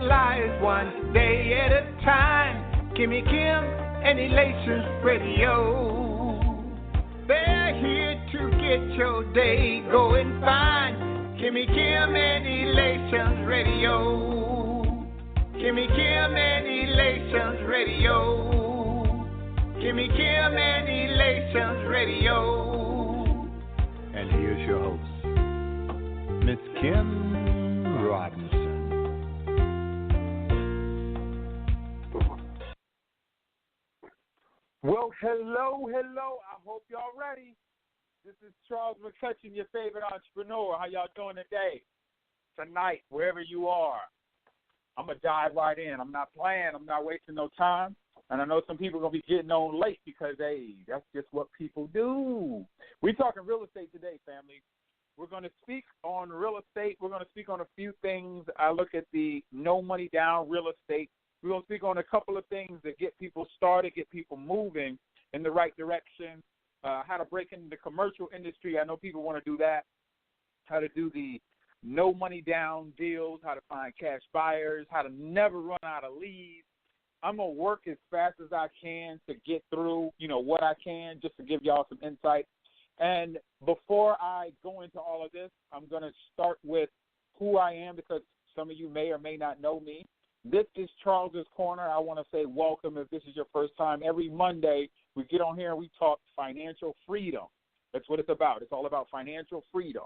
lives one day at a time. Kimmy Kim and Elations Radio. They're here to get your day going fine. Kimmy Kim and Elations Radio. Kimmy Kim and Elations Radio. Kimmy Kim and Elations Radio. And here's your host, Miss Kim Robinson. Well, hello. I hope y'all ready. This is Charles McCutchen, your favorite entrepreneur. How y'all doing today? Tonight, wherever you are. I'm going to dive right in. I'm not playing. I'm not wasting no time. And I know some people are going to be getting on late because, hey, that's just what people do. We're talking real estate today, family. We're going to speak on real estate. We're going to speak on a few things. I look at the no money down real estate. We're going to speak on a couple of things that get people started, get people moving in the right direction, how to break into the commercial industry. I know people want to do that, how to do the no money down deals, how to find cash buyers, how to never run out of leads. I'm going to work as fast as I can to get through, what I can, just to give y'all some insight. And before I go into all of this, I'm going to start with who I am because some of you may or may not know me. This is Charles's Corner. I want to say welcome if this is your first time. Every Monday, we get on here and we talk financial freedom. That's what it's about. It's all about financial freedom.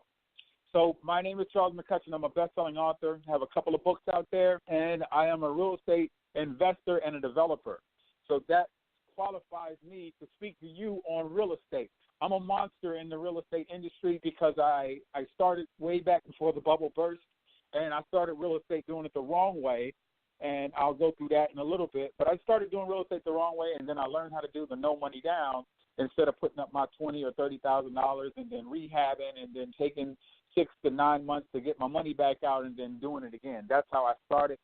So my name is Charles McCutchen. I'm a best-selling author. I have a couple of books out there, and I am a real estate investor and a developer. So that qualifies me to speak to you on real estate. I'm a monster in the real estate industry because I started way back before the bubble burst, and I started real estate doing it the wrong way, and I'll go through that in a little bit. But I started doing real estate the wrong way, and then I learned how to do the no money down instead of putting up my $20,000 or $30,000 and then rehabbing and then taking 6 to 9 months to get my money back out and then doing it again. That's how I started.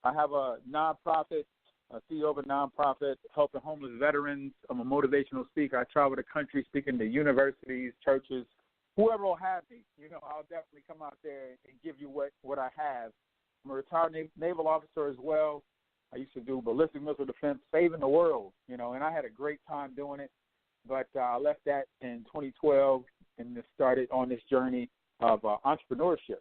I have a nonprofit, a CEO of a nonprofit helping homeless veterans. I'm a motivational speaker. I travel the country speaking to universities, churches, whoever will have me. I'll definitely come out there and give you what I have. I'm a retired Naval Officer as well. I used to do Ballistic Missile Defense, saving the world, and I had a great time doing it. But I left that in 2012 and just started on this journey of entrepreneurship.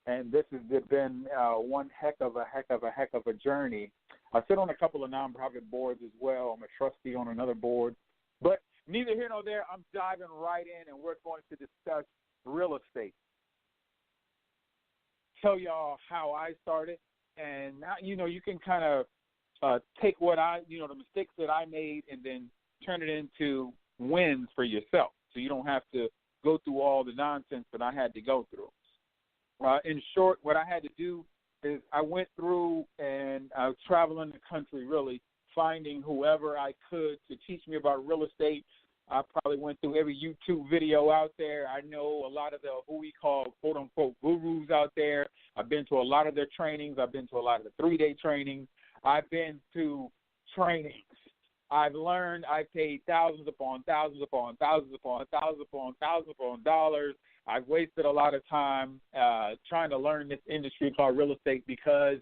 And this has been one heck of a journey. I sit on a couple of nonprofit boards as well. I'm a trustee on another board. But neither here nor there, I'm diving right in, and we're going to discuss real estate. Tell y'all how I started, and now, you can kind of take what the mistakes that I made and then turn it into wins for yourself. So you don't have to go through all the nonsense that I had to go through. In short, what I had to do is I went through and I was traveling the country really, finding whoever I could to teach me about real estate. I probably went through every YouTube video out there. I know a lot of the who we call quote-unquote gurus out there. I've been to a lot of their trainings. I've been to a lot of the 3-day trainings. I've been to trainings. I've learned. I paid thousands upon thousands upon thousands upon thousands upon thousands upon dollars. I've wasted a lot of time trying to learn this industry called real estate because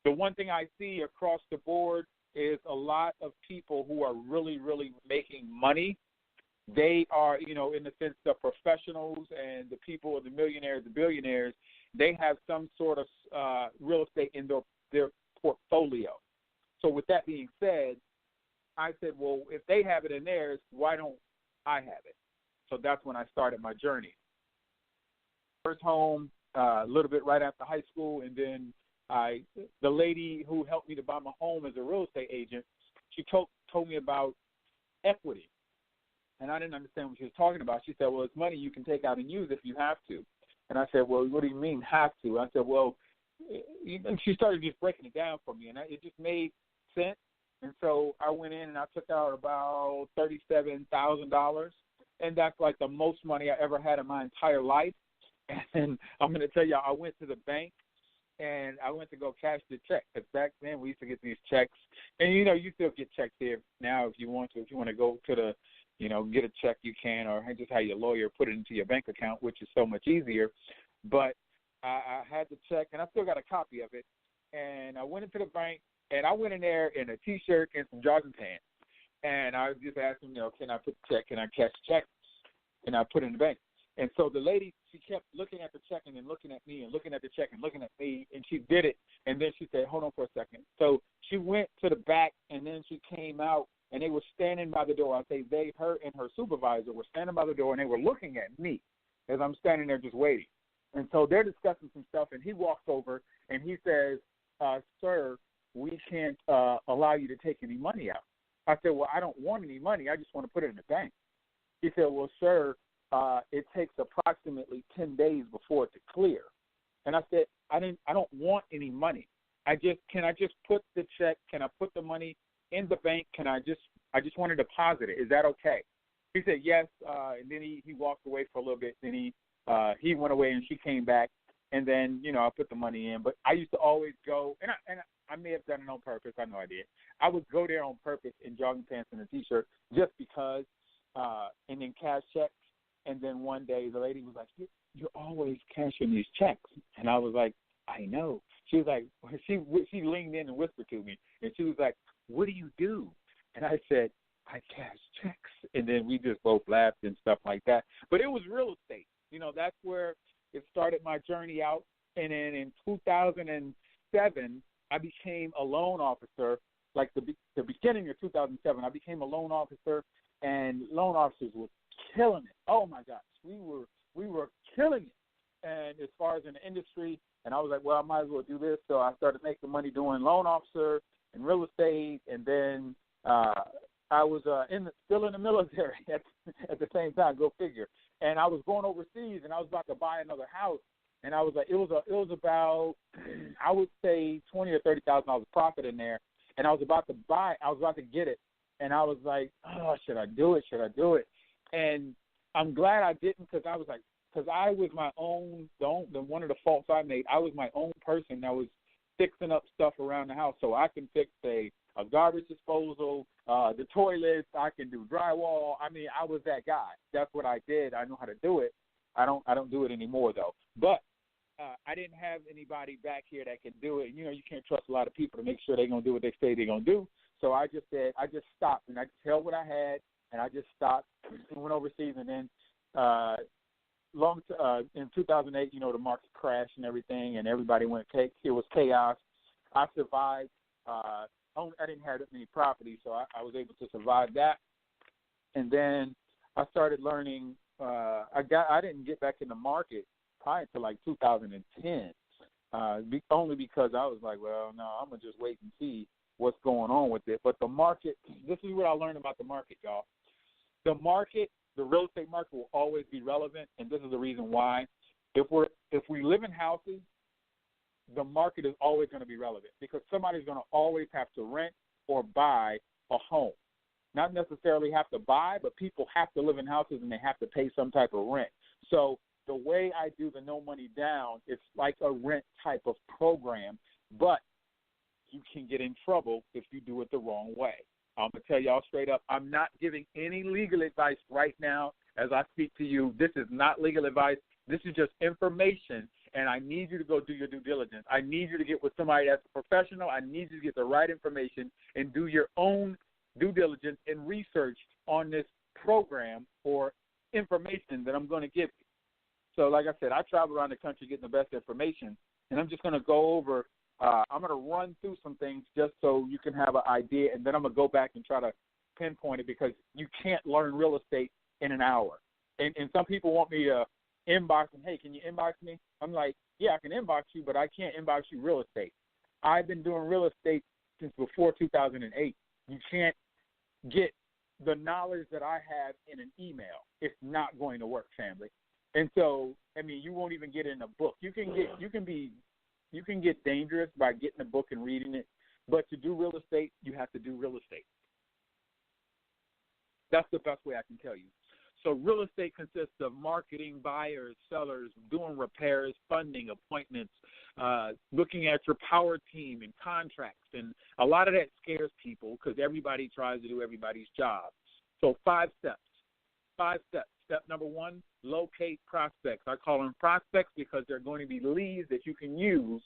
the one thing I see across the board is a lot of people who are really, really making money. They are, in the sense of professionals and the people, the millionaires, the billionaires, they have some sort of real estate in their portfolio. So with that being said, I said, well, if they have it in theirs, why don't I have it? So that's when I started my journey. First home, a little bit right after high school, and then the lady who helped me to buy my home as a real estate agent, she told me about equity. And I didn't understand what she was talking about. She said, well, it's money you can take out and use if you have to. And I said, well, what do you mean have to? I said, well, and she started just breaking it down for me, and it just made sense. And so I went in and I took out about $37,000, and that's like the most money I ever had in my entire life. And I'm going to tell you, I went to the bank, and I went to go cash the check. Because back then we used to get these checks. And, you still get checks here now if you want to. If you want to go to the, get a check, you can, or just have your lawyer put it into your bank account, which is so much easier. But I had the check, and I still got a copy of it. and I went into the bank, and I went in there in a T-shirt and some jogging pants. And I just asked him, can I put the check? Can I cash the check? Can I put it in the bank? And so the lady, she kept looking at the check and then looking at me and looking at the check and looking at me, and she did it. And then she said, hold on for a second. So she went to the back, and then she came out, and they were standing by the door. I say her and her supervisor were standing by the door, and they were looking at me as I'm standing there just waiting. And so they're discussing some stuff, and he walks over, and he says, sir, we can't allow you to take any money out. I said, well, I don't want any money. I just want to put it in the bank. He said, well, sir, it takes approximately 10 days before it to clear. And I said, I don't want any money. Can I just put the check? Can I put the money in the bank? I just want to deposit it. Is that okay? He said, yes. And then he walked away for a little bit. Then he went away, and she came back. And then, I put the money in. But I used to always go, and I may have done it on purpose. I know I did. I would go there on purpose in jogging pants and a T-shirt just because, and then cash checks. And then one day the lady was like, you're always cashing these checks. And I was like, I know. She was like, she leaned in and whispered to me. And she was like, what do you do? And I said, I cash checks. And then we just both laughed and stuff like that. But it was real estate. That's where it started my journey out. And then in 2007, I became a loan officer. Like the beginning of 2007, I became a loan officer, and loan officers were killing it. Oh my gosh, we were killing it. And as far as in the industry, and I was like, well, I might as well do this. So I started making money doing loan officer and real estate, and then I was still in the military at the same time. Go figure. And I was going overseas, and I was about to buy another house. And I was like, it was about, I would say $20,000 or $30,000 profit in there. And I was about to get it. And I was like, oh, should I do it? Should I do it? And I'm glad I didn't, because I was my own, one of the faults I made, I was my own person that was fixing up stuff around the house. So I can fix a garbage disposal, the toilets, I can do drywall. I mean, I was that guy. That's what I did. I know how to do it. I don't do it anymore, though. But I didn't have anybody back here that can do it. You can't trust a lot of people to make sure they're going to do what they say they're going to do. So I just stopped, and I just held what I had, and I just stopped and went overseas. And then in 2008, the market crashed and everything, and everybody went it was chaos. I survived. I didn't have that many properties, so I was able to survive that. And then I started learning. I didn't get back in the market probably until like 2010, only because I was like, well, no, I'm going to just wait and see what's going on with it. But the market, this is what I learned about the market, y'all. The market, the real estate market will always be relevant, and this is the reason why. If we live in houses, the market is always going to be relevant because somebody's going to always have to rent or buy a home. Not necessarily have to buy, but people have to live in houses and they have to pay some type of rent. So the way I do the no money down, it's like a rent type of program, but you can get in trouble if you do it the wrong way. I'm going to tell y'all straight up, I'm not giving any legal advice right now as I speak to you. This is not legal advice. This is just information, and I need you to go do your due diligence. I need you to get with somebody that's a professional. I need you to get the right information and do your own due diligence and research on this program or information that I'm going to give you. So like I said, I travel around the country getting the best information, and I'm just going to go over I'm going to run through some things just so you can have an idea, and then I'm going to go back and try to pinpoint it because you can't learn real estate in an hour. And some people want me to inbox them, hey, can you inbox me? I'm like, yeah, I can inbox you, but I can't inbox you real estate. I've been doing real estate since before 2008. You can't get the knowledge that I have in an email. It's not going to work, family. And so, I mean, you won't even get it in a book. You can get dangerous by getting a book and reading it, but to do real estate, you have to do real estate. That's the best way I can tell you. So real estate consists of marketing, buyers, sellers, doing repairs, funding, appointments, looking at your power team and contracts. And a lot of that scares people because everybody tries to do everybody's job. So 5 steps. Step number 1, locate prospects. I call them prospects because they're going to be leads that you can use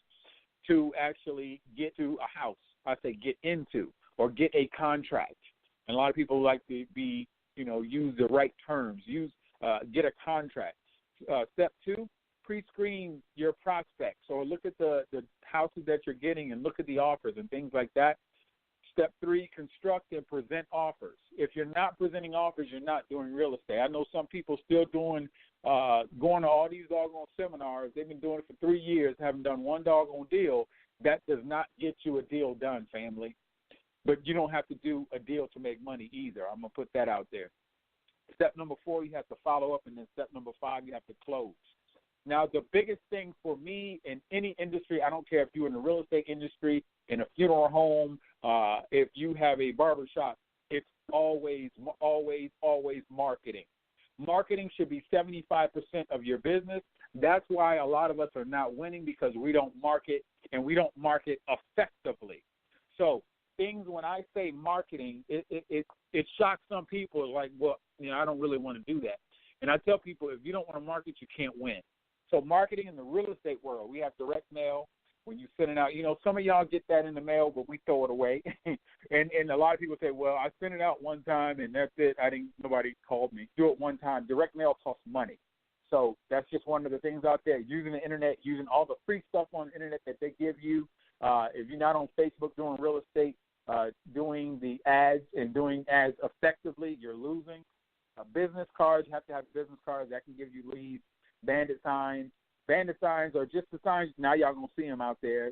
to actually get to a house. I say get into or get a contract. And a lot of people like to be, use the right terms. Get a contract. Step 2, pre-screen your prospects, or look at the houses that you're getting and look at the offers and things like that. Step 3, construct and present offers. If you're not presenting offers, you're not doing real estate. I know some people still doing going to all these doggone seminars. They've been doing it for 3 years, haven't done one doggone deal. That does not get you a deal done, family. But you don't have to do a deal to make money either. I'm going to put that out there. Step number 4, you have to follow up, and then step number 5, you have to close. Now, the biggest thing for me in any industry, I don't care if you're in the real estate industry, in a funeral home, if you have a barbershop, it's always marketing. Marketing should be 75% of your business. That's why a lot of us are not winning, because we don't market, and we don't market effectively. So things, when I say marketing, it shocks some people. Like, well, I don't really want to do that. And I tell people, if you don't want to market, you can't win. So marketing in the real estate world, we have direct mail. When you send it out, some of y'all get that in the mail, but we throw it away. and a lot of people say, well, I sent it out one time and that's it. Nobody called me. Do it one time. Direct mail costs money. So that's just one of the things out there. Using the internet, using all the free stuff on the internet that they give you. If you're not on Facebook doing real estate, doing the ads and doing ads effectively, you're losing. Business cards, you have to have business cards that can give you leads. Bandit signs. Bandit signs are just the signs. Now y'all going to see them out there.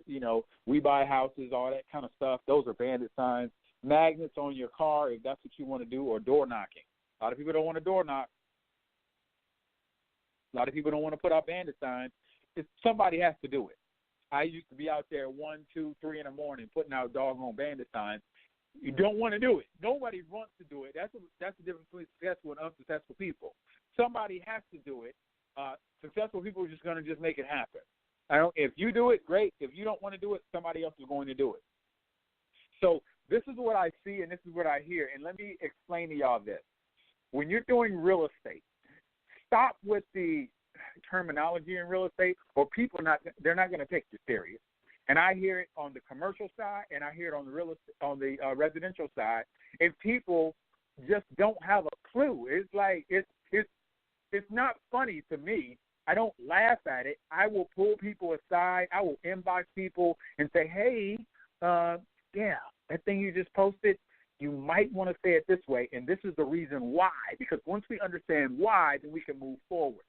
We buy houses, all that kind of stuff. Those are bandit signs. Magnets on your car, if that's what you want to do, or door knocking. A lot of people don't want to door knock. A lot of people don't want to put out bandit signs. Somebody has to do it. I used to be out there 1, 2, 3 in the morning putting out doggone bandit signs. You don't want to do it. Nobody wants to do it. That's the difference between successful and unsuccessful people. Somebody has to do it. Successful people are just going to just make it happen. If you do it, great. If you don't want to do it, somebody else is going to do it. So this is what I see and this is what I hear. And let me explain to y'all this. When you're doing real estate, stop with the terminology in real estate, or they're not going to take you serious. And I hear it on the commercial side, and I hear it on the residential side, and people just don't have a clue. It's like it's not funny to me. I don't laugh at it. I will pull people aside. I will inbox people and say, hey, that thing you just posted, you might want to say it this way, and this is the reason why. Because once we understand why, then we can move forward.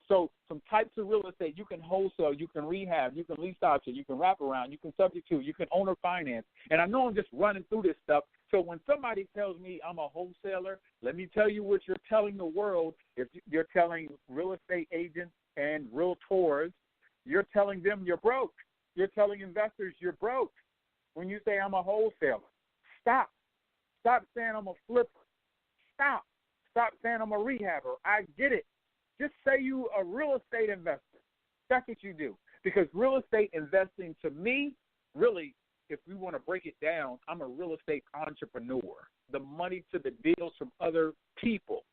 So some types of real estate, you can wholesale, you can rehab, you can lease option, you can wrap around, you can subject to, you can owner finance. And I know I'm just running through this stuff. So when somebody tells me I'm a wholesaler, let me tell you what you're telling the world. If you're telling real estate agents and realtors, you're telling them you're broke. You're telling investors you're broke. When you say I'm a wholesaler, stop. Stop saying I'm a flipper. Stop. Stop saying I'm a rehabber. I get it. Just say you a real estate investor. That's what you do. Because real estate investing, to me, really, if we want to break it down, I'm a real estate entrepreneur. The money to the deals from other people.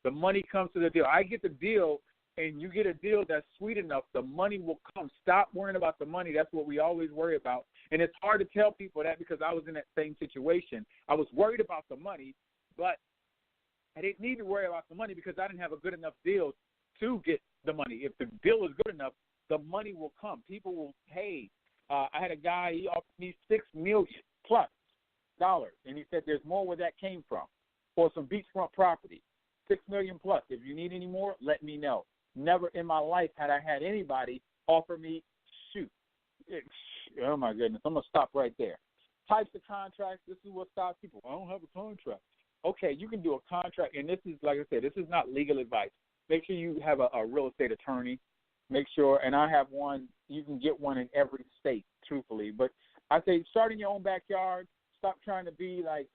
The money comes to the deal. I get the deal, and you get a deal that's sweet enough, the money will come. Stop worrying about the money. That's what we always worry about. And it's hard to tell people that because I was in that same situation. I was worried about the money, but I didn't need to worry about the money because I didn't have a good enough deal to get the money. If the deal is good enough, the money will come. People will, hey, I had a guy, he offered me $6 million plus dollars, and he said there's more where that came from, for some beachfront property, $6 million plus. If you need any more, let me know. Never in my life had I had anybody offer me, oh my goodness, I'm going to stop right there. Types of contracts, this is what stops people. I don't have a contract. Okay, you can do a contract, and this is, like I said, this is not legal advice. Make sure you have a real estate attorney. Make sure, and I have one, you can get one in every state, truthfully. But I say start in your own backyard. Stop trying to be like,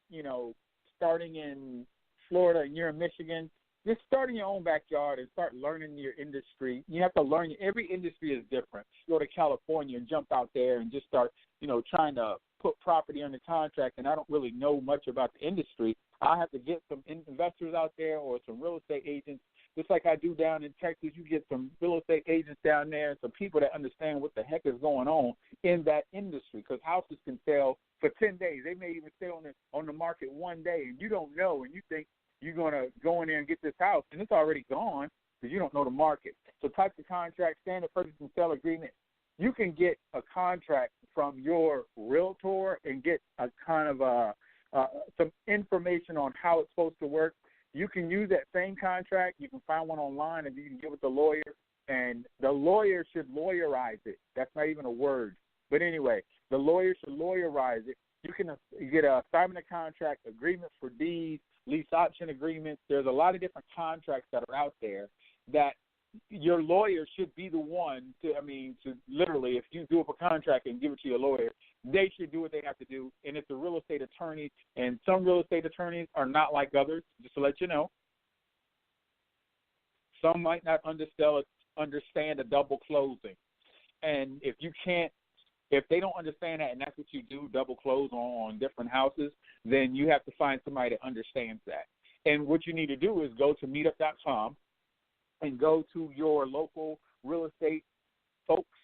starting in Florida and you're in Michigan. Just start in your own backyard and start learning your industry. You have to learn. Every industry is different. Go to California and jump out there and just start, trying to put property under contract, and I don't really know much about the industry. I have to get some investors out there or some real estate agents just like I do down in Texas. You get some real estate agents down there and some people that understand what the heck is going on in that industry, because houses can sell for 10 days. They may even stay on the market one day, and you don't know, and you think you're going to go in there and get this house, and it's already gone because you don't know the market. So types of contracts, standard purchase and sale agreement, you can get a contract from your realtor and get a kind of some information on how it's supposed to work. You can use that same contract. You can find one online, and you can get with the lawyer, and the lawyer should lawyerize it. That's not even a word. But anyway, the lawyer should lawyerize it. You can get a assignment of contract, agreements for deeds, lease option agreements. There's a lot of different contracts that are out there that your lawyer should be the one to literally, if you do up a contract and give it to your lawyer, they should do what they have to do. And it's a real estate attorney, and some real estate attorneys are not like others, just to let you know. Some might not understand a double closing. And if they don't understand that, and that's what you do, double close on different houses, then you have to find somebody that understands that. And what you need to do is go to meetup.com and go to your local real estate folks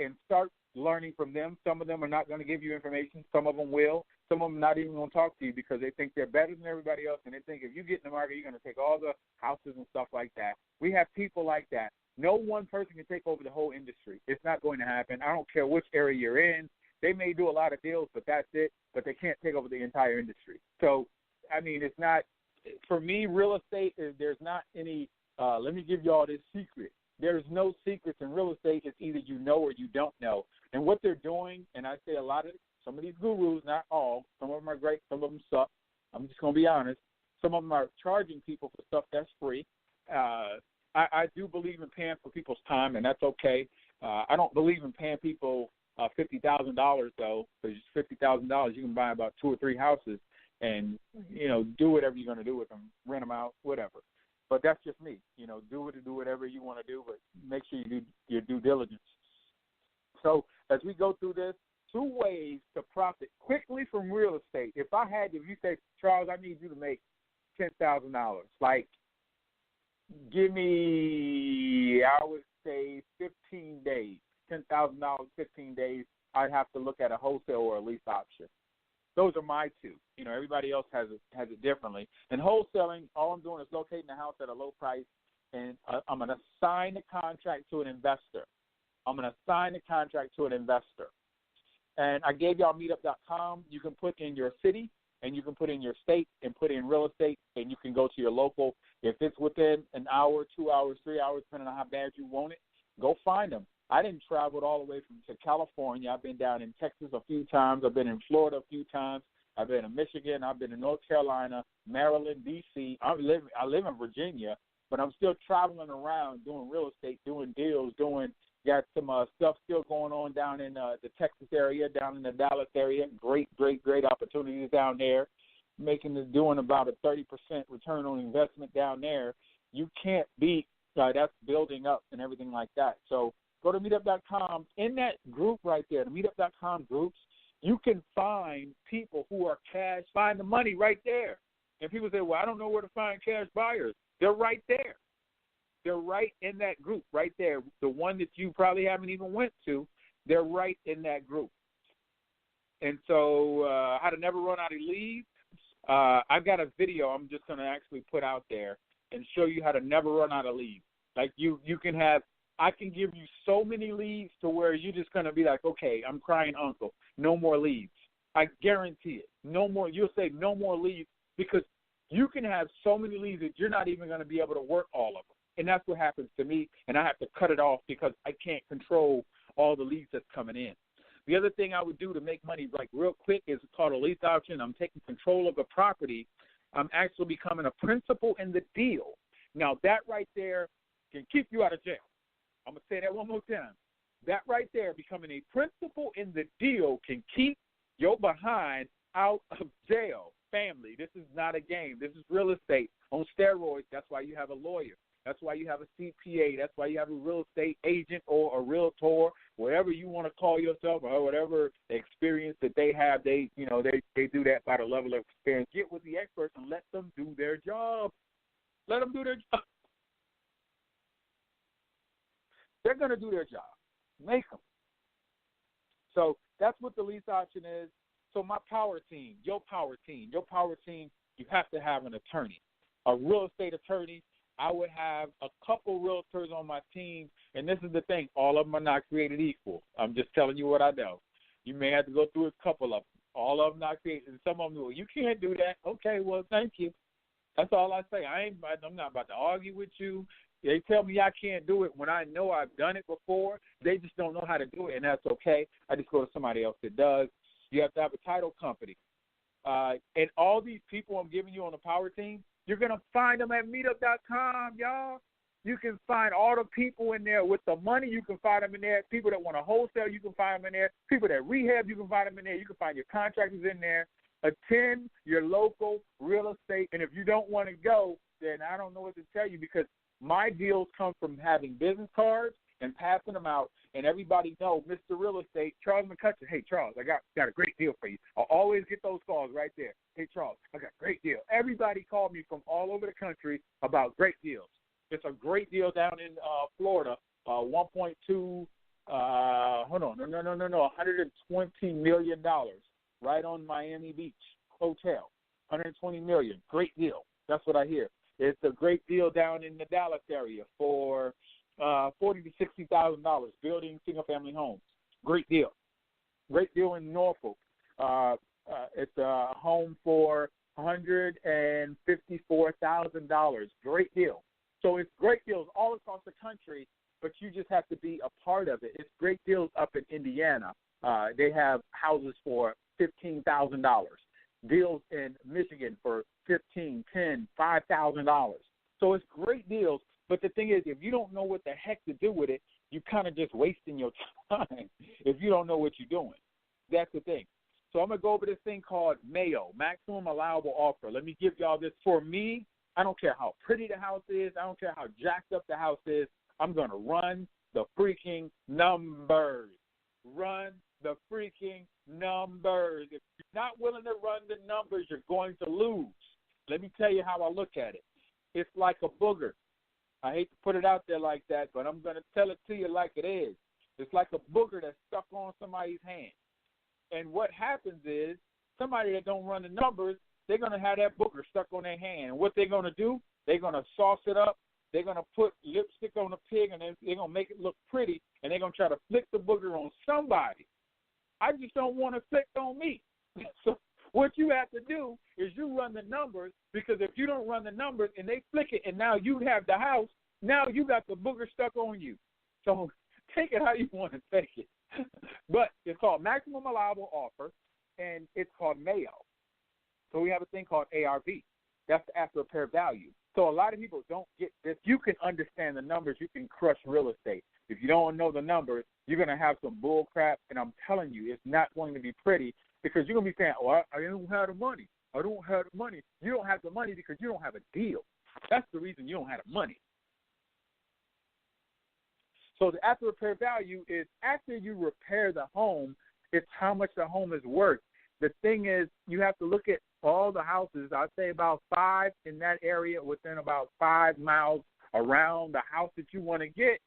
and start learning from them. Some of them are not going to give you information. Some of them will. Some of them not even going to talk to you because they think they're better than everybody else, and they think if you get in the market, you're going to take all the houses and stuff like that. We have people like that. No one person can take over the whole industry. It's not going to happen. I don't care which area you're in. They may do a lot of deals, but that's it. But they can't take over the entire industry. So, it's not – for me, real estate, there's not any let me give you all this secret. There's no secrets in real estate. It's either you know or you don't know. And what they're doing, and I say some of these gurus, not all, some of them are great, some of them suck. I'm just going to be honest. Some of them are charging people for stuff that's free. I do believe in paying for people's time, and that's okay. I don't believe in paying people $50,000, though, because $50,000 you can buy about 2 or 3 houses and, do whatever you're going to do with them, rent them out, whatever. But that's just me. Do whatever you want to do, but make sure you do your due diligence. So as we go through this, 2 ways to profit quickly from real estate. If you say, Charles, I need you to make $10,000, like give me, I would say 15 days, $10,000, 15 days, I'd have to look at a wholesale or a lease option. Those are my 2. Everybody else has it differently. And wholesaling, all I'm doing is locating the house at a low price, and I'm going to sign the contract to an investor. And I gave y'all meetup.com. You can put in your city, and you can put in your state, and put in real estate, and you can go to your local. If it's within an hour, 2 hours, 3 hours, depending on how bad you want it, go find them. I didn't travel all the way to California. I've been down in Texas a few times. I've been in Florida a few times. I've been in Michigan. I've been in North Carolina, Maryland, D.C. I live in Virginia, but I'm still traveling around doing real estate, doing deals, got some stuff still going on down in the Texas area, down in the Dallas area. Great opportunities down there. Doing about a 30% return on investment down there. You can't beat that's building up and everything like that. So go to meetup.com. In that group right there, the meetup.com groups, you can find people who are cash, find the money right there. And people say, well, I don't know where to find cash buyers. They're right there. They're right in that group right there. The one that you probably haven't even went to, they're right in that group. And so how to never run out of leads, I've got a video I'm just going to actually put out there and show you how to never run out of leads. Like you can have, I can give you so many leads to where you're just going to be like, okay, I'm crying uncle, no more leads. I guarantee it. No more. You'll say no more leads because you can have so many leads that you're not even going to be able to work all of them. And that's what happens to me, and I have to cut it off because I can't control all the leads that's coming in. The other thing I would do to make money like real quick is called a lease option. I'm taking control of the property. I'm actually becoming a principal in the deal. Now, that right there can keep you out of jail. I'm going to say that one more time. That right there, becoming a principal in the deal, can keep your behind out of jail. Family, this is not a game. This is real estate on steroids. That's why you have a lawyer. That's why you have a CPA. That's why you have a real estate agent or a realtor, whatever you want to call yourself, or whatever experience that they have. They do that by the level of experience. Get with the experts and let them do their job. Let them do their job. They're going to do their job. Make them. So that's what the lease option is. So my power team, you have to have an attorney, a real estate attorney. I would have a couple realtors on my team, and this is the thing, all of them are not created equal. I'm just telling you what I know. You may have to go through a couple of them. All of them not created, and some of them go, you can't do that. Okay, well, thank you. That's all I say. I'm not about to argue with you. They tell me I can't do it when I know I've done it before. They just don't know how to do it, and that's okay. I just go to somebody else that does. You have to have a title company. And all these people I'm giving you on the power team, you're going to find them at meetup.com, y'all. You can find all the people in there with the money. You can find them in there. People that want to wholesale, you can find them in there. People that rehab, you can find them in there. You can find your contractors in there. Attend your local real estate. And if you don't want to go, then I don't know what to tell you, because my deals come from having business cards and passing them out, and everybody knows Mr. Real Estate, Charles McCutchen. Hey, Charles, I got a great deal for you. I'll always get those calls right there. Hey, Charles, I got a great deal. Everybody called me from all over the country about great deals. It's a great deal down in Florida, 1.2, $120 million right on Miami Beach Hotel, $120 million. Great deal. That's what I hear. It's a great deal down in the Dallas area for $40,000 to $60,000, building single-family homes. Great deal. Great deal in Norfolk. It's a home for $154,000. Great deal. So it's great deals all across the country, but you just have to be a part of it. It's great deals up in Indiana. They have houses for $15,000. Deals in Michigan for $15,000, $10,000, $5,000. So it's great deals. But the thing is, if you don't know what the heck to do with it, you're kind of just wasting your time if you don't know what you're doing. That's the thing. So I'm going to go over this thing called MAO, Maximum Allowable Offer. Let me give y'all this. For me, I don't care how pretty the house is. I don't care how jacked up the house is. I'm going to run the freaking numbers. Run the freaking numbers. If you're not willing to run the numbers, you're going to lose. Let me tell you how I look at it. It's like a booger. I hate to put it out there like that, but I'm going to tell it to you like it is. It's like a booger that's stuck on somebody's hand. And what happens is somebody that don't run the numbers, they're going to have that booger stuck on their hand. And what they're going to do, they're going to sauce it up. They're going to put lipstick on the pig, and they're going to make it look pretty, and they're going to try to flick the booger on somebody. I just don't want to flick on me. So what you have to do is you run the numbers, because if you don't run the numbers and they flick it and now you have the house, now you got the booger stuck on you. So take it how you want to take it. But it's called Maximum Allowable Offer, and it's called MAO. So we have a thing called ARV. That's the after repair value. So a lot of people don't get this. You can understand the numbers, you can crush real estate. If you don't know the numbers, you're going to have some bull crap, and I'm telling you, it's not going to be pretty, because you're going to be saying, oh, I don't have the money. I don't have the money. You don't have the money because you don't have a deal. That's the reason you don't have the money. So the after repair value is after you repair the home, it's how much the home is worth. The thing is, you have to look at all the houses. I'd say about 5 in that area, within about 5 miles around the house that you want to get.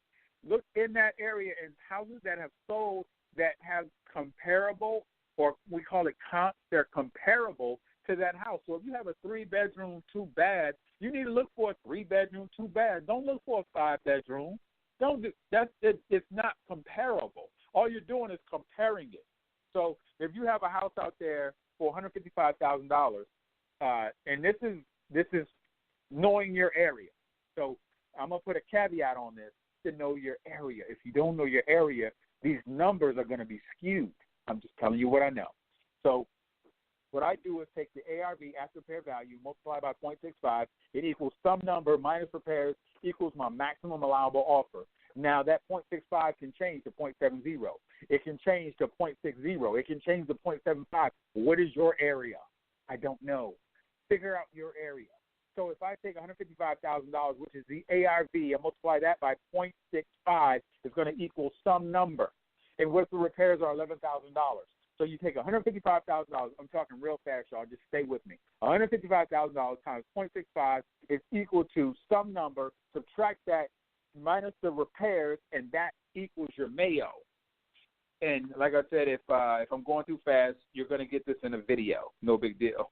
Look in that area and houses that have sold that have comparable, or we call it comp, they're comparable to that house. So if you have a 3-bedroom, 2-bath, you need to look for a 3-bedroom, 2-bath. Don't look for a 5-bedroom. Don't do that's it. It's not comparable. All you're doing is comparing it. So if you have a house out there for $155,000, and this is knowing your area. So I'm gonna put a caveat on this, to know your area. If you don't know your area, these numbers are going to be skewed. I'm just telling you what I know. So what I do is take the ARV, after repair value, multiply by 0.65. It equals some number minus repairs equals my maximum allowable offer. Now, that 0.65 can change to 0.70. It can change to 0.60. It can change to 0.75. What is your area? I don't know. Figure out your area. So if I take $155,000, which is the ARV, and multiply that by 0.65, it's going to equal some number. And what if the repairs are $11,000? So you take $155,000. I'm talking real fast, y'all. Just stay with me. $155,000 times 0.65 is equal to some number. Subtract that minus the repairs, and that equals your mayo. And like I said, if I'm going too fast, you're going to get this in a video. No big deal.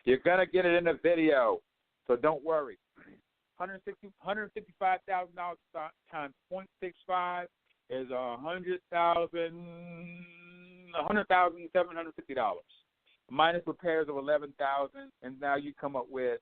You're going to get it in a video, so don't worry. $155,000 times 0.65 is $100,750. Minus repairs of $11,000, and now you come up with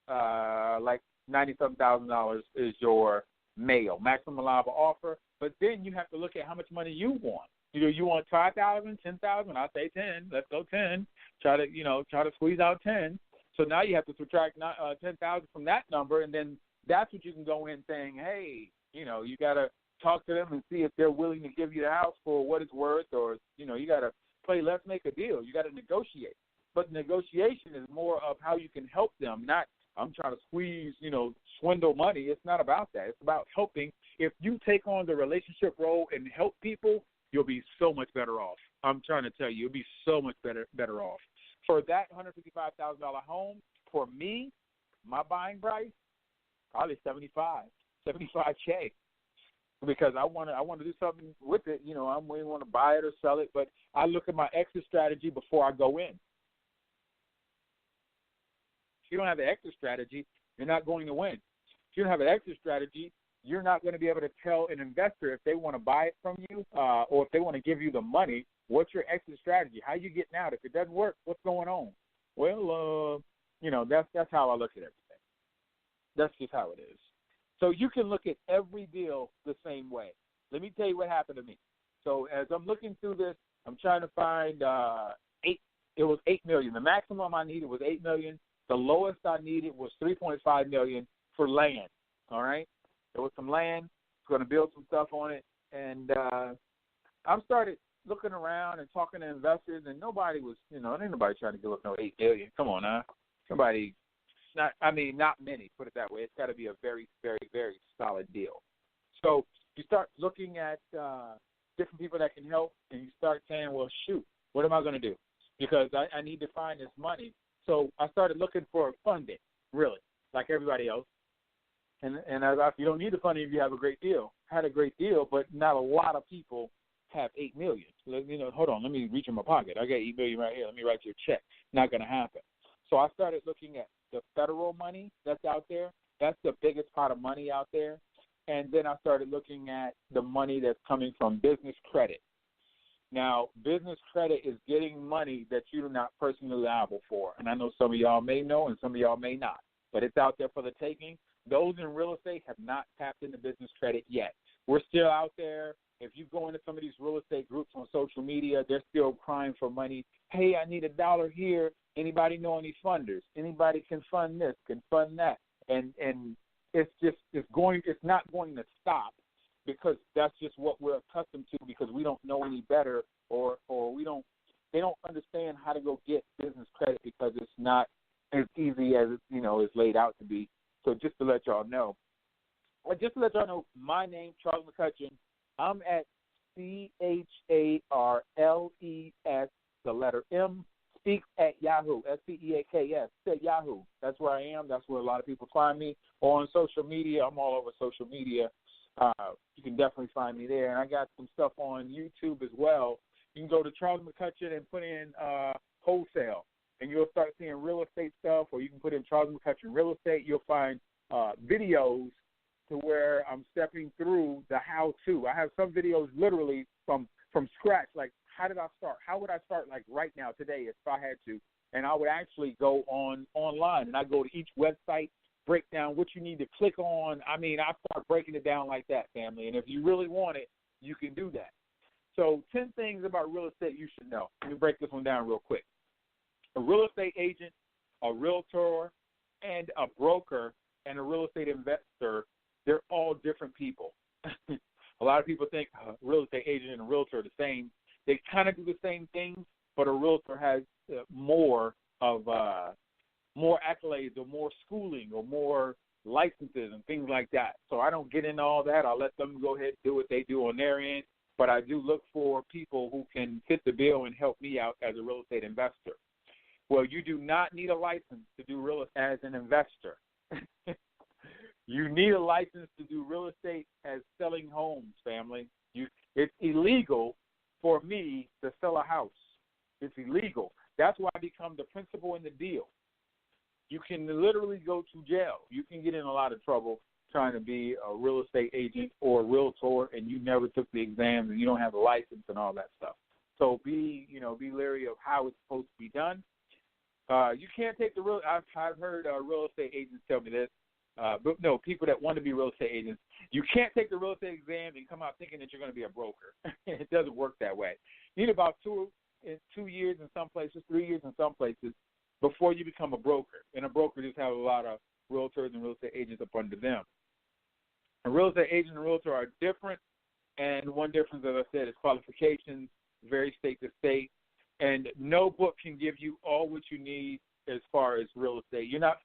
like $97,000 is your mail, maximum allowable offer. But then you have to look at how much money you want. You want 5,000, 10,000? I say 10. Let's go 10. Try to squeeze out 10. So now you have to subtract 10,000 from that number, and then that's what you can go in saying, hey, you got to talk to them and see if they're willing to give you the house for what it's worth, or you got to play let's make a deal. You got to negotiate. But negotiation is more of how you can help them, not I'm trying to squeeze, swindle money. It's not about that. It's about helping. If you take on the relationship role and help people, you'll be so much better off. I'm trying to tell you, you'll be so much better off. For that $155,000 home, for me, my buying price, probably $75K. Because I want to do something with it. I may want to buy it or sell it, but I look at my exit strategy before I go in. If you don't have an exit strategy, you're not going to win. If you don't have an exit strategy, you're not going to be able to tell an investor if they want to buy it from you or if they want to give you the money, what's your exit strategy? How you getting out? If it doesn't work, what's going on? Well, that's how I look at everything. That's just how it is. So you can look at every deal the same way. Let me tell you what happened to me. So as I'm looking through this, I'm trying to find it was $8 million. The maximum I needed was $8 million. The lowest I needed was $3.5 million for land. All right? There was some land, going to build some stuff on it, and I started looking around and talking to investors, and nobody was, ain't nobody trying to give up no $8 million. Come on now. Not many, put it that way. It's got to be a very, very, very solid deal. So you start looking at different people that can help, and you start saying, well, shoot, what am I going to do? Because I need to find this money. So I started looking for funding, really, like everybody else. And you don't need the funding if you have a great deal. I had a great deal, but not a lot of people have $8 million. Hold on, let me reach in my pocket. I got $8 million right here. Let me write you a check. Not going to happen. So I started looking at the federal money that's out there. That's the biggest pot of money out there. And then I started looking at the money that's coming from business credit. Now, business credit is getting money that you're not personally liable for. And I know some of y'all may know and some of y'all may not. But it's out there for the taking. Those in real estate have not tapped into business credit yet. We're still out there. If you go into some of these real estate groups on social media, they're still crying for money. Hey, I need $1 here. Anybody know any funders? Anybody can fund this, can fund that. And it's not going to stop because that's just what we're accustomed to because we don't know any better or they don't understand how to go get business credit because it's not as easy as it's laid out to be. So just to let y'all know, my name, Charles McCutchen. I'm at CHARLES, the letter M, Speaks at Yahoo, SPEAKS, at Yahoo. That's where I am. That's where a lot of people find me. Or on social media, I'm all over social media. You can definitely find me there. And I got some stuff on YouTube as well. You can go to Charles McCutchen and put in wholesale, and you'll start seeing real estate stuff, or you can put in Charles McCutchen real estate. You'll find videos to where I'm stepping through the how-to. I have some videos literally from scratch, like how did I start? How would I start like right now, today, if I had to? And I would actually go online, and I go to each website, break down what you need to click on. I start breaking it down like that, family. And if you really want it, you can do that. So 10 things about real estate you should know. Let me break this one down real quick. A real estate agent, a realtor, and a broker, and a real estate investor, they're all different people. A lot of people think a real estate agent and a realtor are the same. They kind of do the same things, but a realtor has more accolades or more schooling or more licenses and things like that. So I don't get into all that. I'll let them go ahead and do what they do on their end. But I do look for people who can fit the bill and help me out as a real estate investor. Well, you do not need a license to do real estate as an investor. You need a license to do real estate as selling homes, family. It's illegal for me to sell a house. It's illegal. That's why I become the principal in the deal. You can literally go to jail. You can get in a lot of trouble trying to be a real estate agent or a realtor, and you never took the exams and you don't have a license and all that stuff. So be leery of how it's supposed to be done. You can't take the real. I've heard real estate agents tell me this. But no, people that want to be real estate agents, you can't take the real estate exam and come out thinking that you're going to be a broker. It doesn't work that way. You need about 2 years in some places, 3 years in some places before you become a broker. And a broker just have a lot of realtors and real estate agents up under them. A real estate agent and realtor are different, and one difference, as I said, is qualifications, vary state to state, and no book can give you all what you need as far as real estate. You're not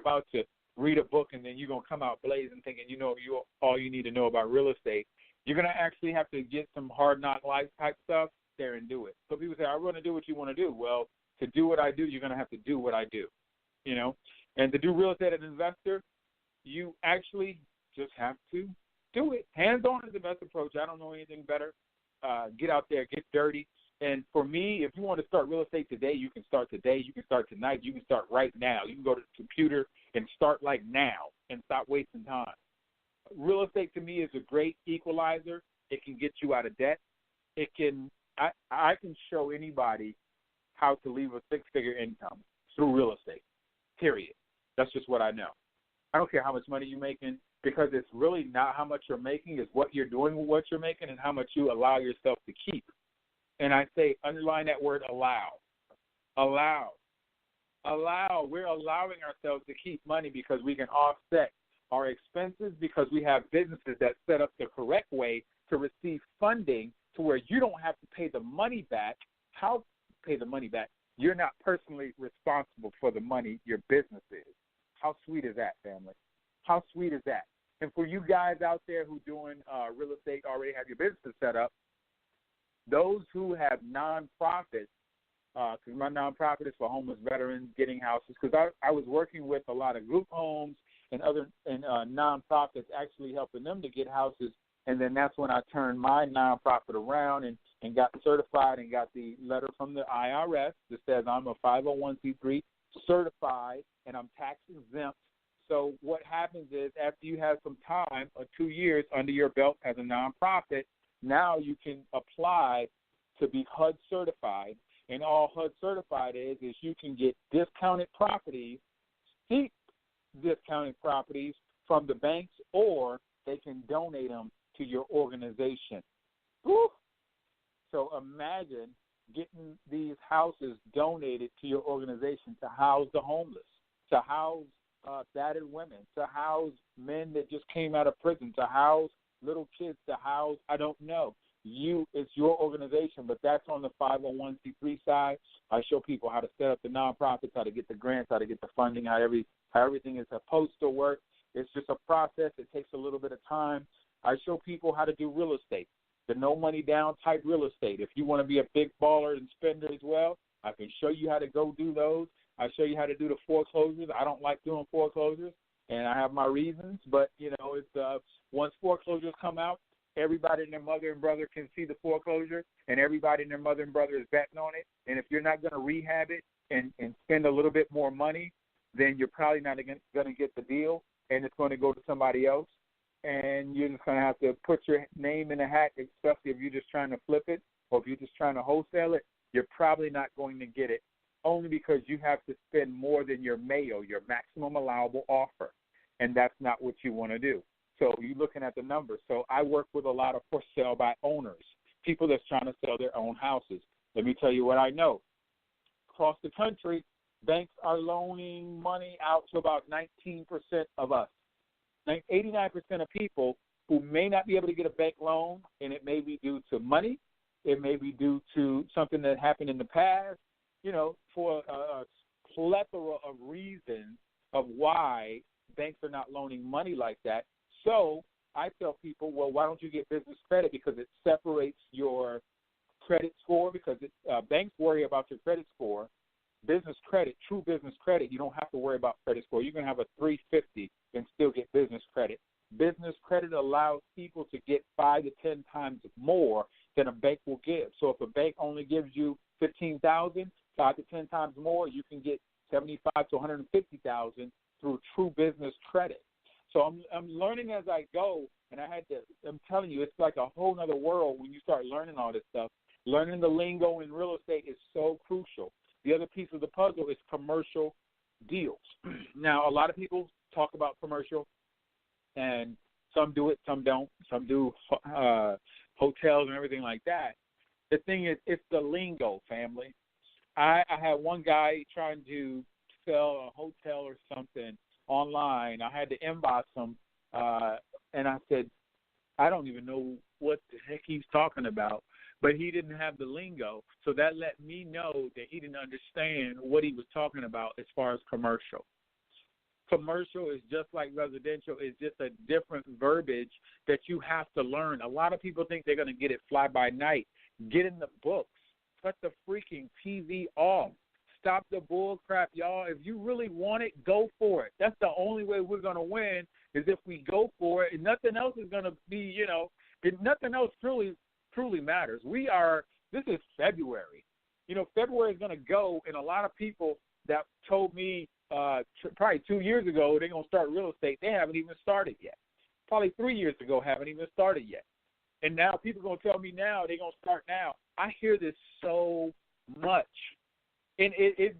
about to read a book and then you're going to come out blazing thinking all you need to know about real estate. You're going to actually have to get some hard knock life type stuff there and do it. So people say, I want to do what you want to do. Well, to do what I do, you're going to have to do what I do, And to do real estate as an investor, you actually just have to do it. Hands-on is the best approach. I don't know anything better. Get out there, get dirty. And for me, if you want to start real estate today, you can start today. You can start tonight. You can start right now. You can go to the computer and start like now and stop wasting time. Real estate to me is a great equalizer. It can get you out of debt. I can show anybody how to leave a six-figure income through real estate, period. That's just what I know. I don't care how much money you're making, because it's really not how much you're making, it's what you're doing with what you're making and how much you allow yourself to keep. And I say, underline that word, allow. Allow. We're allowing ourselves to keep money because we can offset our expenses, because we have businesses that set up the correct way to receive funding to where you don't have to pay the money back. How pay the money back? You're not personally responsible for the money your business is. How sweet is that, family? How sweet is that? And for you guys out there who doing real estate, already have your business set up, those who have nonprofits, because my nonprofit is for homeless veterans getting houses, because I was working with a lot of group homes and other nonprofits, actually helping them to get houses. And then that's when I turned my nonprofit around and got certified and got the letter from the IRS that says I'm a 501c3 certified and I'm tax exempt. So what happens is, after you have some time, 2 years under your belt as a nonprofit, now you can apply to be HUD certified. And all HUD certified is you can get discounted properties, steep discounted properties from the banks, or they can donate them to your organization. Woo! So imagine getting these houses donated to your organization to house the homeless, to house battered women, to house men that just came out of prison, to house little kids, to house, I don't know. It's your organization, but that's on the 501c3 side. I show people how to set up the nonprofits, how to get the grants, how to get the funding, how everything is supposed to work. It's just a process. It takes a little bit of time. I show people how to do real estate, the no money down type real estate. If you want to be a big baller and spender as well, I can show you how to go do those. I show you how to do the foreclosures. I don't like doing foreclosures, and I have my reasons. But, it's once foreclosures come out, everybody and their mother and brother can see the foreclosure, and everybody and their mother and brother is betting on it. And if you're not going to rehab it and spend a little bit more money, then you're probably not going to get the deal, and it's going to go to somebody else. And you're just going to have to put your name in a hat, especially if you're just trying to flip it or if you're just trying to wholesale it. You're probably not going to get it, only because you have to spend more than your MAO, your maximum allowable offer, and that's not what you want to do. So you're looking at the numbers. So I work with a lot of for sale by owners, people that's trying to sell their own houses. Let me tell you what I know. Across the country, banks are loaning money out to about 19% of us. 89% of people who may not be able to get a bank loan, and it may be due to money, it may be due to something that happened in the past, for a plethora of reasons of why banks are not loaning money like that. So I tell people, well, why don't you get business credit? Because it separates your credit score, because banks worry about your credit score, business credit, true business credit, you don't have to worry about credit score. You can have a 350 and still get business credit. Business credit allows people to get 5 to 10 times more than a bank will give. So if a bank only gives you $15,000, 5 to 10 times more, you can get $75,000 to $150,000 through true business credit. So I'm learning as I go, and I'm telling you, it's like a whole other world when you start learning all this stuff. Learning the lingo in real estate is so crucial. The other piece of the puzzle is commercial deals. Now, a lot of people talk about commercial, and some do it, some don't. Some do hotels and everything like that. The thing is, it's the lingo, family. I had one guy trying to sell a hotel or something online. I had to inbox him, and I said, I don't even know what the heck he's talking about. But he didn't have the lingo, so that let me know that he didn't understand what he was talking about as far as commercial. Commercial is just like residential. It's just a different verbiage that you have to learn. A lot of people think they're going to get it fly by night. Get in the books. Cut the freaking TV off. Stop the bull crap, y'all. If you really want it, go for it. That's the only way we're going to win is if we go for it, and nothing else is going to be, nothing else truly matters. This is February. February is going to go, and a lot of people that told me probably 2 years ago they're going to start real estate, they haven't even started yet. Probably 3 years ago haven't even started yet. And now people are going to tell me now they're going to start now. I hear this so much. And it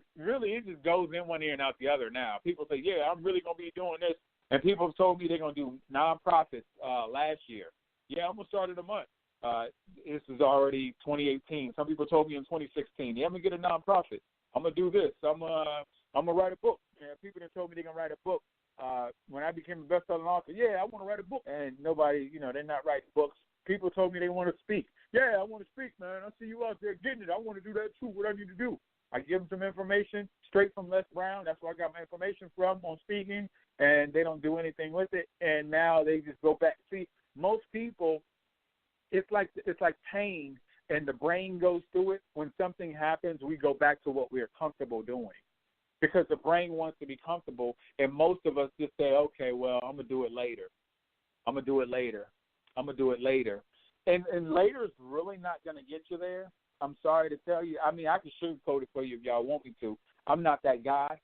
just goes in one ear and out the other now. People say, yeah, I'm really going to be doing this. And people have told me they're going to do nonprofits last year. Yeah, I'm going to start in a month. This is already 2018. Some people told me in 2016, yeah, I'm going to get a nonprofit. I'm going to do this. I'm going to write a book. People that told me they're going to write a book. When I became a best-selling author, yeah, I want to write a book. And nobody, they're not writing books. People told me they want to speak. Yeah, I want to speak, man. I see you out there getting it. I want to do that too. What I need to do? I give them some information straight from Les Brown. That's where I got my information from on speaking, and they don't do anything with it. And now they just go back. See, most people, it's like pain, and the brain goes through it. When something happens, we go back to what we're comfortable doing because the brain wants to be comfortable, and most of us just say, okay, well, I'm going to do it later. I'm going to do it later. I'm going to do it later. And later is really not going to get you there. I'm sorry to tell you. I mean, I can sugarcoat it for you if y'all want me to. I'm not that guy.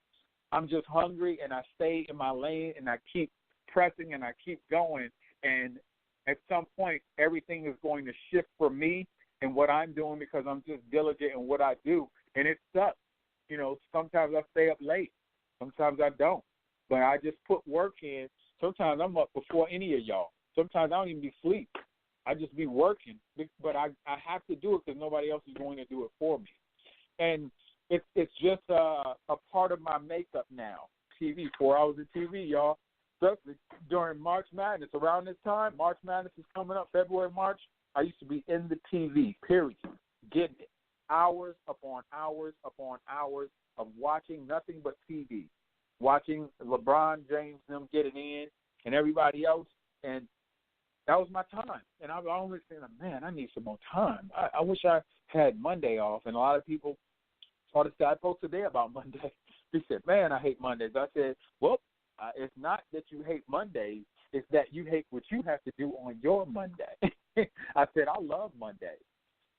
I'm just hungry, and I stay in my lane, and I keep pressing, and I keep going. And at some point, everything is going to shift for me and what I'm doing because I'm just diligent in what I do. And it sucks. Sometimes I stay up late. Sometimes I don't. But I just put work in. Sometimes I'm up before any of y'all. Sometimes I don't even be asleep. I just be working, but I have to do it because nobody else is going to do it for me. And it's just a part of my makeup now. TV, 4 hours of TV, y'all. Especially during March Madness. Around this time, March Madness is coming up, February, March. I used to be in the TV, period, getting it. Hours upon hours upon hours of watching nothing but TV, watching LeBron James, them getting in, and everybody else, and that was my time. And I was always saying, man, I need some more time. I wish I had Monday off. And a lot of people started to say, I posted today about Monday. They said, man, I hate Mondays. I said, well, it's not that you hate Mondays. It's that you hate what you have to do on your Monday. I said, I love Mondays.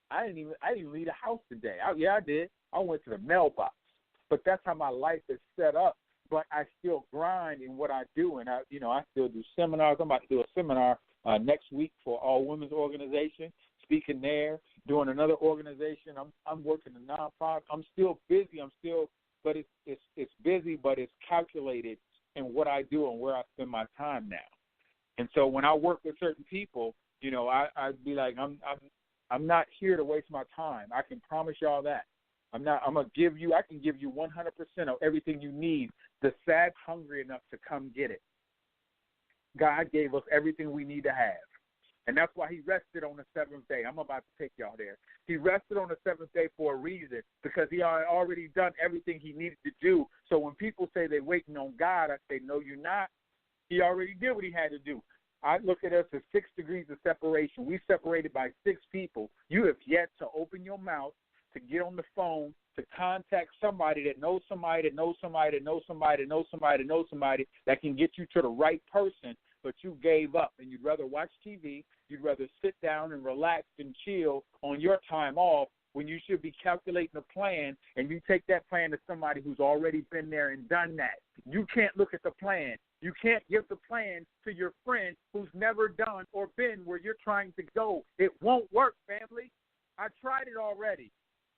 I didn't leave the house today. I did. I went to the mailbox. But that's how my life is set up. But I still grind in what I do. And I still do seminars. I'm about to do a seminar next week for all women's organization, speaking there, doing another organization. I'm working a nonprofit. I'm still busy. But it's busy, but it's calculated in what I do and where I spend my time now. And so when I work with certain people, I'd be like, I'm not here to waste my time. I can promise y'all that. I can give you 100% of everything you need. The sad's hungry enough to come get it. God gave us everything we need to have. And that's why he rested on the seventh day. I'm about to take y'all there. He rested on the seventh day for a reason, because he had already done everything he needed to do. So when people say they're waiting on God, I say, no, you're not. He already did what he had to do. I look at us as 6 degrees of separation. We separated by 6 people. You have yet to open your mouth to get on the phone to contact somebody that knows somebody that knows somebody that knows somebody that knows somebody that knows somebody that can get you to the right person, but you gave up and you'd rather watch TV, you'd rather sit down and relax and chill on your time off when you should be calculating a plan, and you take that plan to somebody who's already been there and done that. You can't look at the plan. You can't give the plan to your friend who's never done or been where you're trying to go. It won't work, family. I tried it already.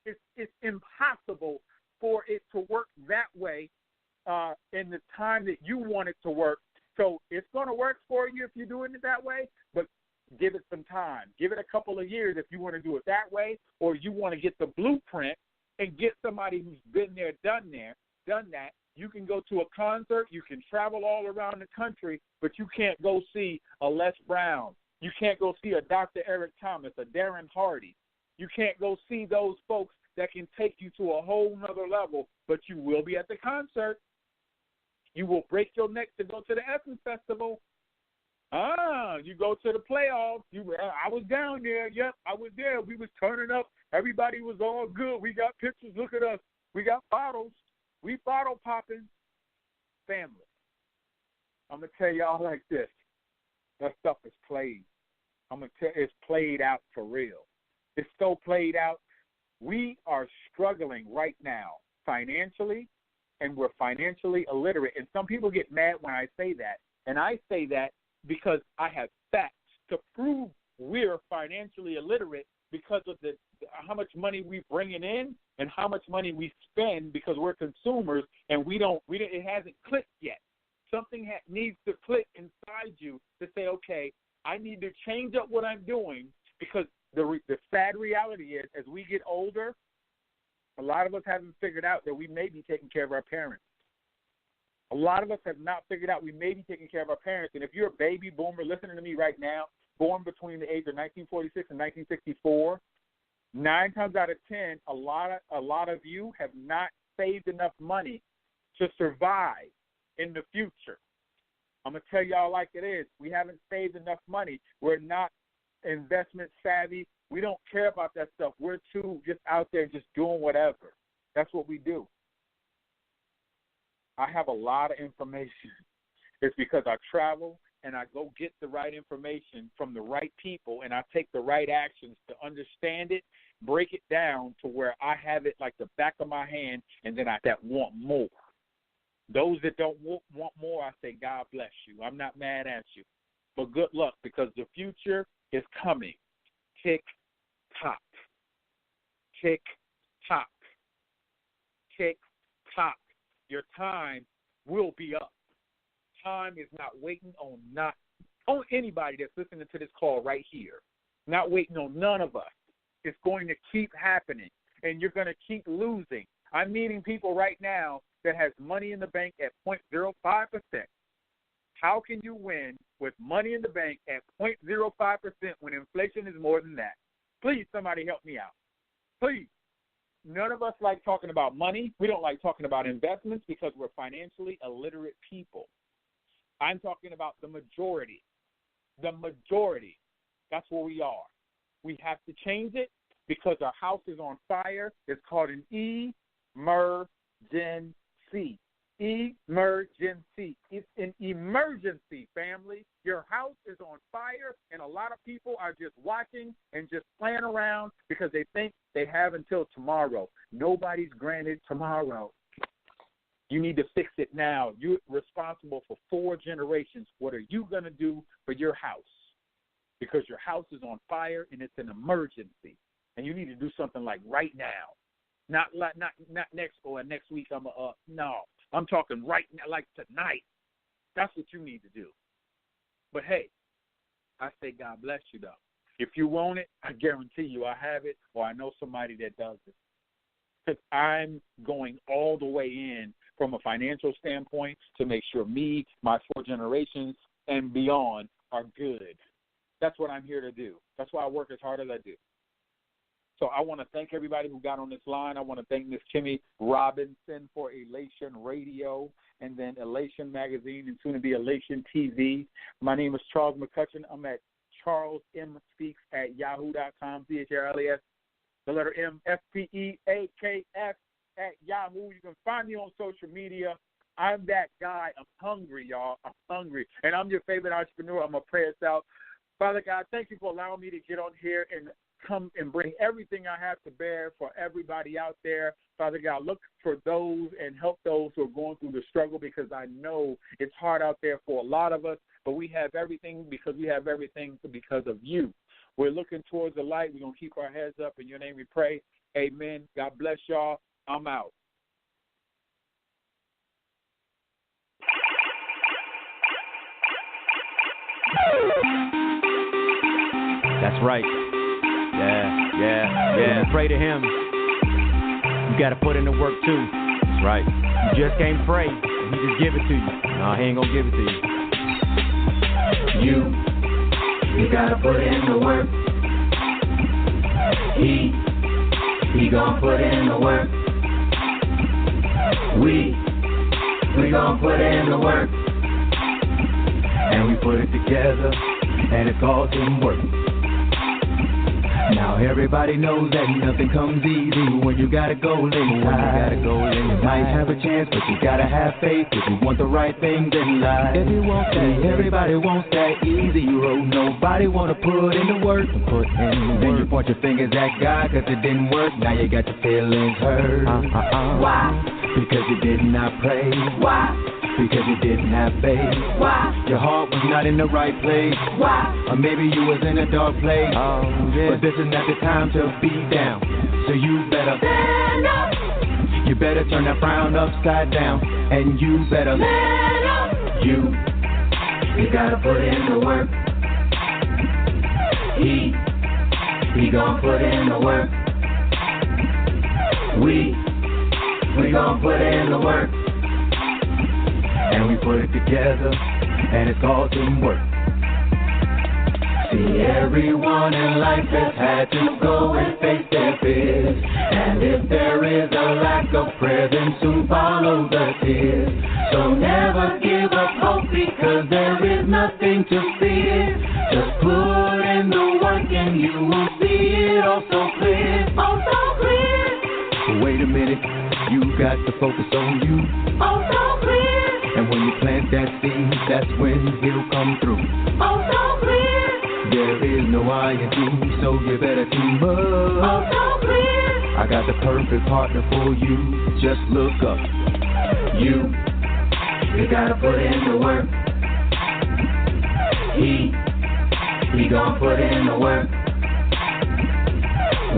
It's impossible for it to work that way in the time that you want it to work. So it's going to work for you if you're doing it that way, but give it some time. Give it a couple of years if you want to do it that way, or you want to get the blueprint and get somebody who's been there, done that. You can go to a concert. You can travel all around the country, but you can't go see a Les Brown. You can't go see a Dr. Eric Thomas, a Darren Hardy. You can't go see those folks that can take you to a whole nother level, but you will be at the concert. You will break your neck to go to the Essence Festival. You go to the playoffs. I was down there. Yep, I was there. We was turning up. Everybody was all good. We got pictures. Look at us. We got bottles. We bottle popping. Family. I'm going to tell y'all like this. That stuff is played. I'm going to tell you, it's played out for real. It's so played out. We are struggling right now financially, and we're financially illiterate. And some people get mad when I say that. And I say that because I have facts to prove we're financially illiterate because of how much money we're bringing in and how much money we spend because we're consumers, and it hasn't clicked yet. Something needs to click inside you to say, okay, I need to change up what I'm doing, because the sad reality is, as we get older, a lot of us haven't figured out that we may be taking care of our parents. A lot of us have not figured out we may be taking care of our parents. And if you're a baby boomer listening to me right now, born between the age of 1946 and 1964, 9 times out of 10, a lot of you have not saved enough money to survive in the future. I'm going to tell y'all like it is. We haven't saved enough money. We're not investment savvy. We don't care about that stuff. We're too just out there just doing whatever. That's what we do. I have a lot of information. It's because I travel and I go get the right information from the right people, and I take the right actions to understand it, break it down to where I have it like the back of my hand, and then that want more. Those that don't want more, I say, God bless you. I'm not mad at you. But good luck, because the future is coming. Tick, tock. Tick, tock. Tick, tock. Your time will be up. Time is not waiting on anybody that's listening to this call right here. Not waiting on none of us. It's going to keep happening, and you're going to keep losing. I'm meeting people right now that has money in the bank at 0.05%. How can you win with money in the bank at 0.05% when inflation is more than that? Please, somebody help me out. Please. None of us like talking about money. We don't like talking about investments because we're financially illiterate people. I'm talking about the majority. The majority. That's where we are. We have to change it because our house is on fire. It's called an emergency. Emergency. It's an emergency, family. Your house is on fire, and a lot of people are just watching and just playing around because they think they have until tomorrow. Nobody's granted tomorrow. You need to fix it now. You're responsible for 4 generations. What are you going to do for your house? Because your house is on fire, and it's an emergency, and you need to do something like right now. Not next week. No. I'm talking right now, like tonight. That's what you need to do. But, hey, I say God bless you, though. If you want it, I guarantee you I have it, or I know somebody that does it. Because I'm going all the way in from a financial standpoint to make sure me, my 4 generations, and beyond are good. That's what I'm here to do. That's why I work as hard as I do. So I want to thank everybody who got on this line. I want to thank Miss Kimmy Robinson for Elation Radio and then Elation Magazine and soon to be Elation TV. My name is Charles McCutchen. I'm at charlesmspeaks@yahoo.com, CHRLES the letter M, FPEAKF at Yahoo. You can find me on social media. I'm that guy. I'm hungry, y'all. I'm hungry. And I'm your favorite entrepreneur. I'm going to pray us out. Father God, thank you for allowing me to get on here and come and bring everything I have to bear for everybody out there. Father God, look for those and help those who are going through the struggle, because I know it's hard out there for a lot of us, but we have everything because of you. We're looking towards the light. We're going to keep our heads up. In your name we pray. Amen. God bless y'all. I'm out. That's right. Yeah. Pray to him. You got to put in the work too. That's right. You just can't pray and he just give it to you. No, he ain't going to give it to you. You got to put in the work. He gon' put in the work. We gon' put in the work. And we put it together, and it's called teamwork. Now everybody knows that nothing comes easy when you got a goal in sight. You might have a chance, but you gotta have faith if you want the right things in life. If you want that, everybody wants that easy road. Nobody wanna put in the work. Then you point your fingers at God 'cause it didn't work. Now you got your feelings hurt. Why? Because you did not pray. Why? Because you didn't have faith. Why? Your heart was not in the right place. Why? Or maybe you was in a dark place. But this is not the time to be down. So you better stand up. You better turn that frown upside down. And you better stand up. You gotta put in the work. He gon' put in the work. We gon' put in the work. And we put it together, and it's called teamwork. See, everyone in life has had to go and face their fears. And if there is a lack of prayer, then soon follow the tears. So never give up hope, because there is nothing to fear. Just put in the work and you will see it all so clear. Oh, so clear. Wait a minute, you got to focus on you. Oh, so clear. And when you plant that seed, that's when he'll come through. Oh, so clear. There is no I in you, so you better team up. Oh, so clear. I got the perfect partner for you. Just look up. You gotta put in the work. He gon' put in the work.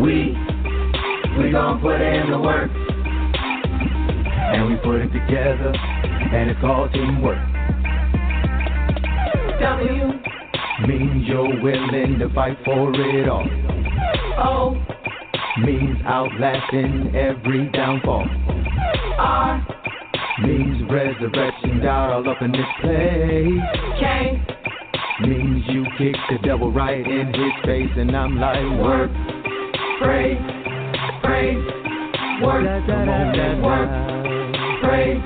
We gon' put in the work. And we put it together, and it's called teamwork. W means you're willing to fight for it all. O means outlasting every downfall. R means resurrection, God all up in this place. K means you kick the devil right in his face, and I'm like, work, pray, work, come on and work. Pray,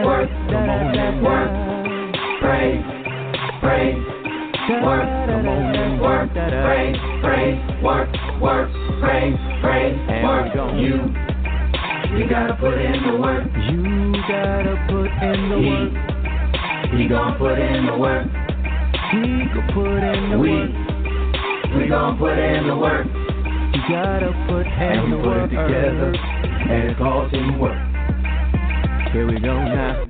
work, come on and work. Pray, work, come on and work. Pray, work, pray, work. You gotta put in the work. You gotta put in the work. He gon' put in the work. He gon' put in the work. We gon' put in the work. You gotta put in the work. And we put it together, and it's called teamwork. Here we go now.